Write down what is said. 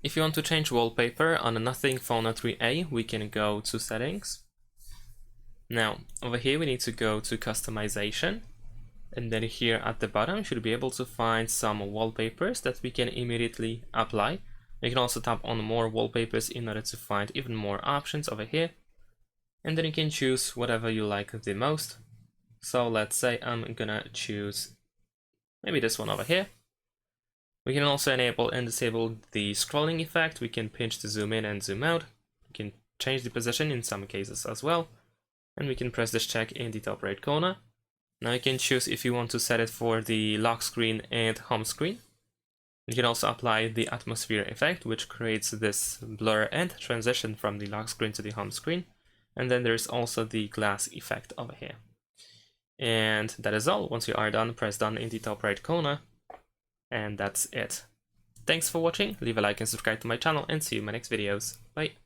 If you want to change wallpaper on a Nothing Phono 3A, we can go to Settings. Now, over here we need to go to Customization, and then here at the bottom you should be able to find some wallpapers that we can immediately apply. You can also tap on more wallpapers in order to find even more options over here, and then you can choose whatever you like the most. So let's say I'm gonna choose maybe this one over here. We can also enable and disable the scrolling effect. We can pinch to zoom in and zoom out. We can change the position in some cases as well. And we can press this check in the top right corner. Now you can choose if you want to set it for the lock screen and home screen. You can also apply the atmosphere effect, which creates this blur and transition from the lock screen to the home screen. And then there's also the glass effect over here. And that is all. Once you are done, press done in the top right corner. And that's it. Thanks for watching, leave a like and subscribe to my channel, and see you in my next videos. Bye!